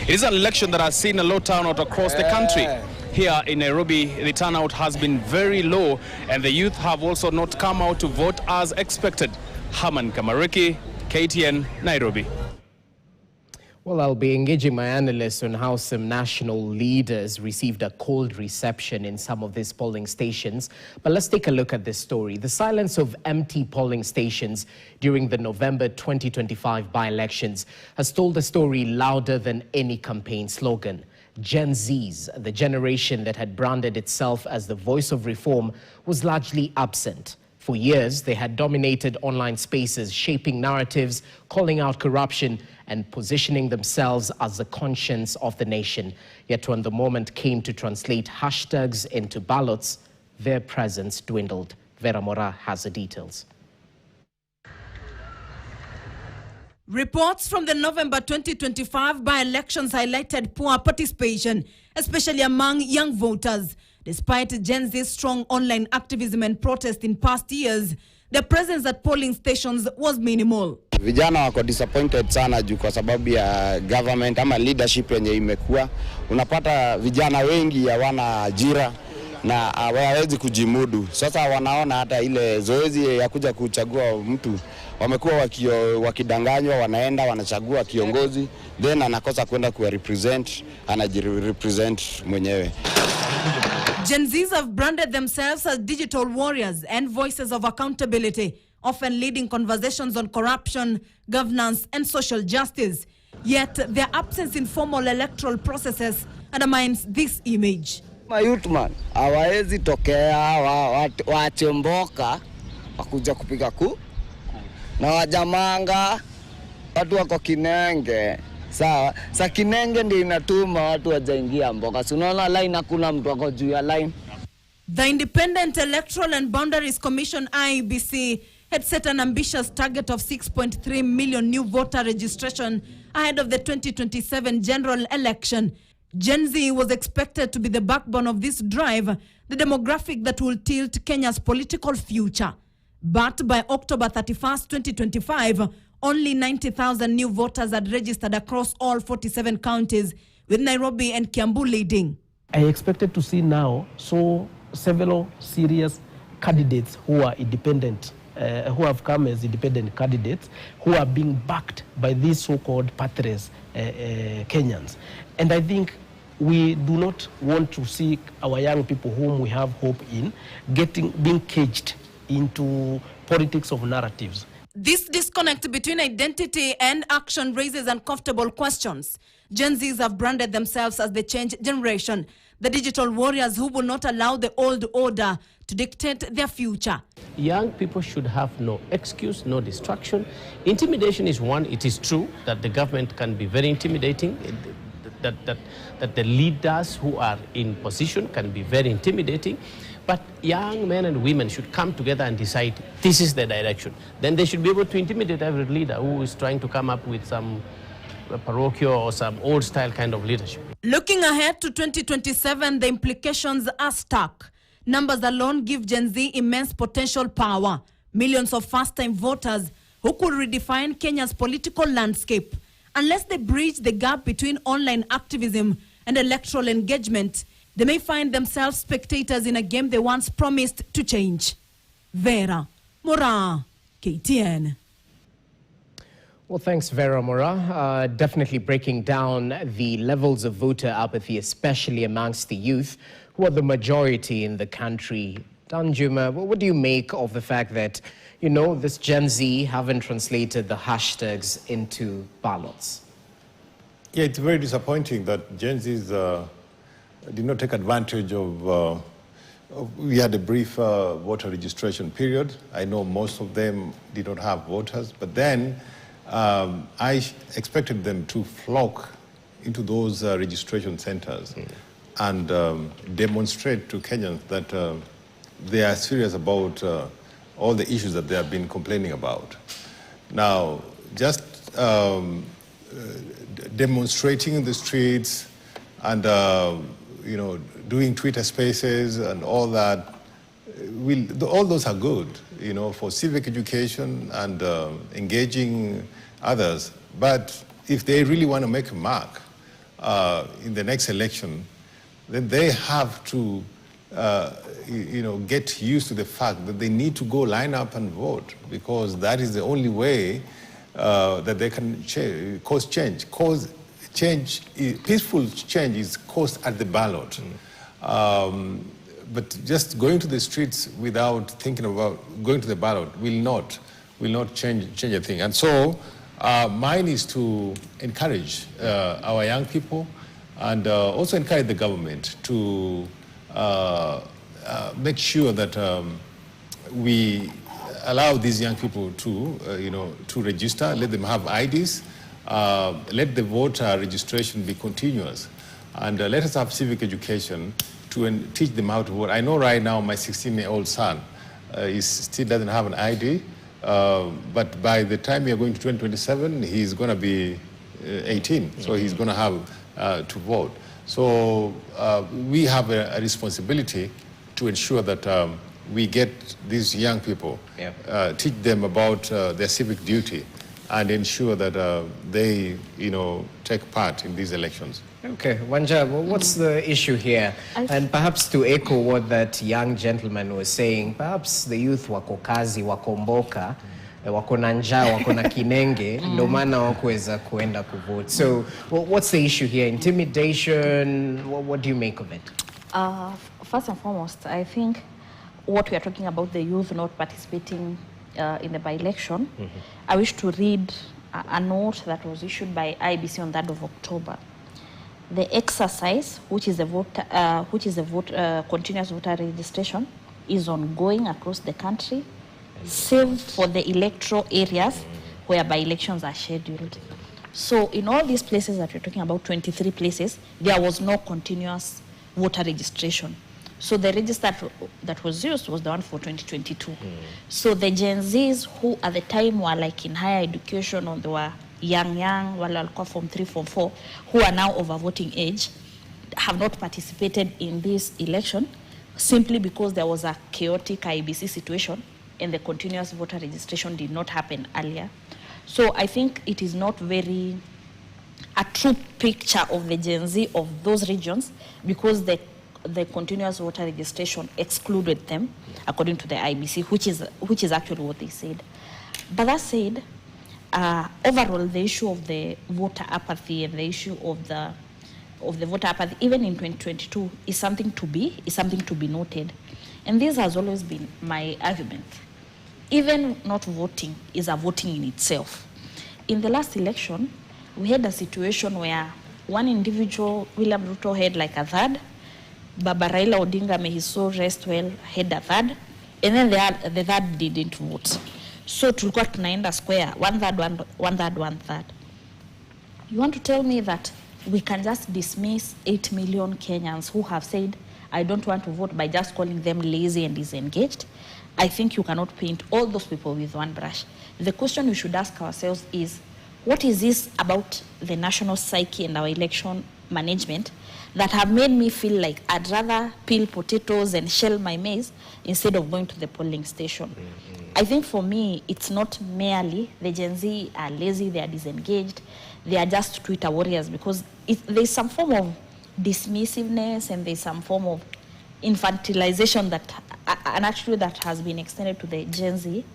It is an election that has seen a low turnout across the country. Here in Nairobi, the turnout has been very low and the youth have also not come out to vote as expected. Haman Kamariki, KTN, Nairobi. Well, I'll be engaging my analysts on how some national leaders received a cold reception in some of these polling stations. But let's take a look at this story. The silence of empty polling stations during the November 2025 by-elections has told a story louder than any campaign slogan. Gen Zs, the generation that had branded itself as the voice of reform, was largely absent. For years, they had dominated online spaces, shaping narratives, calling out corruption, and positioning themselves as the conscience of the nation. Yet when the moment came to translate hashtags into ballots, their presence dwindled. Vera Mora has the details. Reports from the November 2025 by-elections highlighted poor participation, especially among young voters. Despite Gen Z's strong online activism and protest in past years, their presence at polling stations was minimal. Vijana wako disappointed sana juu kwa sababu ya government ama leadership yenye imekuwa. Unapata vijana wengi hawana ajira na hawawezi kujimudu. Sasa wanaona hata ile zoezi ya kuja kuchagua mtu wamekuwa wakidanganywa, wanaenda wanachagua kiongozi then anakosa kwenda kurepresent, anajirepresent mwenyewe. Gen Zs have branded themselves as digital warriors and voices of accountability, often leading conversations on corruption, governance, and social justice. Yet their absence in formal electoral processes undermines this image. Mayutman hawaezi tokea wachemboka wakuja kupiga na wajamanga watu wako Kinenge. Sawa, sa Kinenge ndio inatuma watu wajaingia mboka. Si unaona line hakuna mtu wako juu ya line. The Independent Electoral and Boundaries Commission IEBC had set an ambitious target of 6.3 million new voter registration ahead of the 2027 general election. Gen Z was expected to be the backbone of this drive, the demographic that will tilt Kenya's political future. But by October 31st, 2025, only 90,000 new voters had registered across all 47 counties, with Nairobi and Kiambu leading. I expected to see now several serious candidates who are independent, who have come as independent candidates, who are being backed by these so-called patriots Kenyans. And I think we do not want to see our young people whom we have hope in being caged into politics of narratives. This disconnect between identity and action raises uncomfortable questions. Gen Zs have branded themselves as the change generation, the digital warriors who will not allow the old order to dictate their future. Young people should have no excuse, no distraction. Intimidation is one. It is true that the government can be very intimidating, that the leaders who are in position can be very intimidating. But young men and women should come together and decide this is the direction. Then they should be able to intimidate every leader who is trying to come up with some parochial or some old style kind of leadership. Looking ahead to 2027, the implications are stark. Numbers alone give Gen Z immense potential power. Millions of first-time voters who could redefine Kenya's political landscape. Unless they bridge the gap between online activism and electoral engagement, they may find themselves spectators in a game they once promised to change. Vera Mora, KTN. Well, thanks, Vera Mora. Definitely breaking down the levels of voter apathy, especially amongst the youth, who are the majority in the country. Danjuma, what do you make of the fact that, you know, this Gen Z haven't translated the hashtags into ballots? Yeah, it's very disappointing that Gen Zs did not take advantage of we had a brief voter registration period. I know most of them did not have voters, but then I expected them to flock into those registration centers and demonstrate to Kenyans that they are serious about all the issues that they have been complaining about. Now, just demonstrating in the streets and doing Twitter spaces and all that, all those are good, for civic education and engaging others. But if they really want to make a mark in the next election, then they have to, get used to the fact that they need to go line up and vote, because that is the only way that they can cause change. Peaceful change is caused at the ballot. But just going to the streets without thinking about going to the ballot will not change a thing. And so mine is to encourage our young people and also encourage the government to make sure that we allow these young people to register, let them have IDs, let the voter registration be continuous, and let us have civic education to teach them how to vote. I know right now my 16-year-old son still doesn't have an ID, but by the time we are going to 2027, he's going to be 18, so he's going to have to vote. So we have a responsibility to ensure that we get these young people, teach them about their civic duty, and ensure that they, take part in these elections. Okay, Wanja, what's the issue here? And perhaps to echo what that young gentleman was saying, perhaps the youth wako kazi, wako mboka, wako na njaa, wako na kinenge, ndo maana hawakuweza kuenda kuvote. So what's the issue here? Intimidation? What do you make of it? First and foremost, I think what we are talking about, the youth not participating in the by-election, I wish to read a note that was issued by IEBC on 3rd of October. The exercise, which is a continuous voter registration, is ongoing across the country, save for the electoral areas where by-elections are scheduled. So in all these places that we're talking about, 23 places, there was no continuous voter registration. So the register that was used was the one for 2022. So the Gen Zs who at the time were like in higher education, or they were young, wale walikuwa form 3, form 4, who are now over voting age, have not participated in this election simply because there was a chaotic IEBC situation and the continuous voter registration did not happen earlier. So I think it is not very a true picture of the Gen Z of those regions, because the continuous voter registration excluded them according to the IEBC, which is actually what they said. But that said, overall, the issue of the voter apathy and the issue of the voter apathy, even in 2022, is something to be noted. And this has always been my argument. Even not voting is a voting in itself. In the last election, we had a situation where one individual, William Ruto, had like a third, Baba Raila Odinga, may his soul rest well, had a third, and then the third didn't vote. So tulikuwa tunaenda square, one third. You want to tell me that we can just dismiss 8 million Kenyans who have said, I don't want to vote, by just calling them lazy and disengaged? I think you cannot paint all those people with one brush. The question we should ask ourselves is, what is this about the national psyche and our election management that have made me feel like I'd rather peel potatoes and shell my maize instead of going to the polling station? I think for me, it's not merely the Gen Z are lazy, they are disengaged, they are just Twitter warriors, because there's some form of dismissiveness and there's some form of infantilization that has been extended to the Gen Z,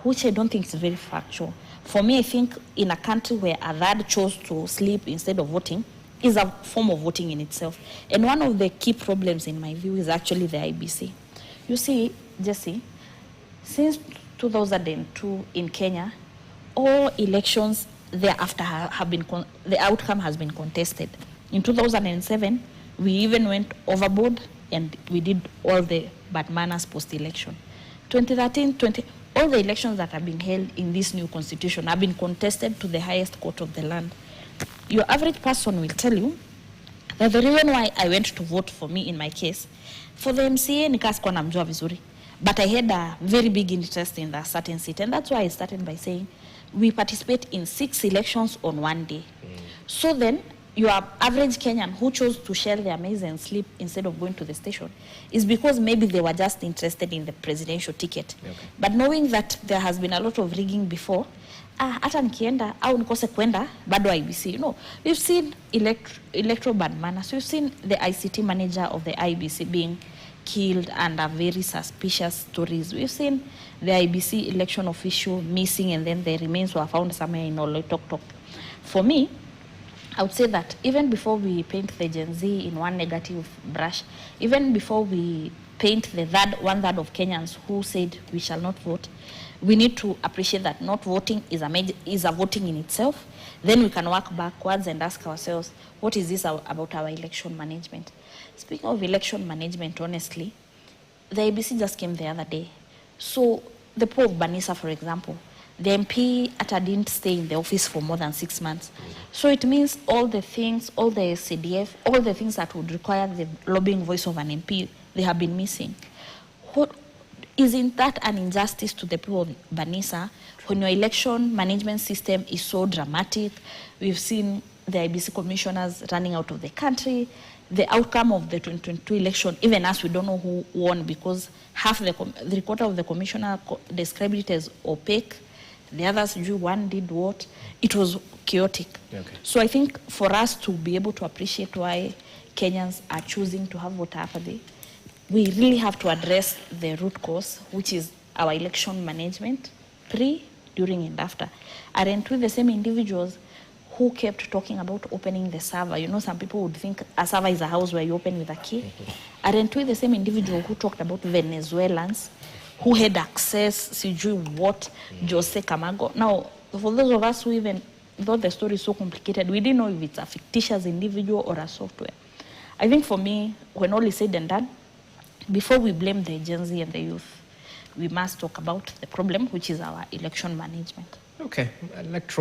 which I don't think is very factual. For me, I think in a country where a third chose to sleep instead of voting is a form of voting in itself. And one of the key problems in my view is actually the IEBC. You see, Jesse, since 2002 in Kenya, all elections thereafter the outcome has been contested. In 2007, we even went overboard and we did all the bad manners post-election. 2013, all the elections that have been held in this new constitution have been contested to the highest court of the land. Your average person will tell you that the reason why I went to vote for me in my case, for the MCA, nikasikuwa namjua vizuri. But I had a very big interest in that certain seat. And that's why I started by saying, we participate in 6 elections on one day. So then, your average Kenyan who chose to share their maize and sleep instead of going to the station is because maybe they were just interested in the presidential ticket. Okay. But knowing that there has been a lot of rigging before, hata nikienda au nikose kwenda bado IEBC. You know, we've seen electoral bad manners. We've seen the ICT manager of the IEBC being killed under very suspicious stories. We've seen the IEBC election official missing and then the remains were found somewhere in Oloitoktok. For me, I would say that even before we paint the Gen Z in one negative brush, even before we paint the 1/3 of Kenyans who said we shall not vote, we need to appreciate that not voting is a voting in itself. Then we can work backwards and ask ourselves, what is this about our election management? Speaking of election management, honestly, the IEBC just came the other day. So the poor of Banisa, for example, the MP didn't stay in the office for more than 6 months. So it means all the things, all the CDF, all the things that would require the lobbying voice of an MP, they have been missing. Isn't that an injustice to the people of Banisa when your election management system is so dramatic? We've seen the IEBC commissioners running out of the country. The outcome of the 2022 election, even as we don't know who won because half the 3/4 of the commissioner described it as opaque. The others, one did what? It was chaotic. Okay. So I think for us to be able to appreciate why Kenyans are choosing to have voter apathy, we really have to address the root cause, which is our election management, pre, during, and after. Aren't we the same individuals who kept talking about opening the server? You know, some people would think a server is a house where you open with a key. Aren't we the same individual who talked about Venezuelans who had access, Jose Camargo? Now, for those of us who even thought the story is so complicated, we didn't know if it's a fictitious individual or a software. I think for me, when all is said and done, before we blame the Gen Z and the youth, we must talk about the problem, which is our election management. Okay, electoral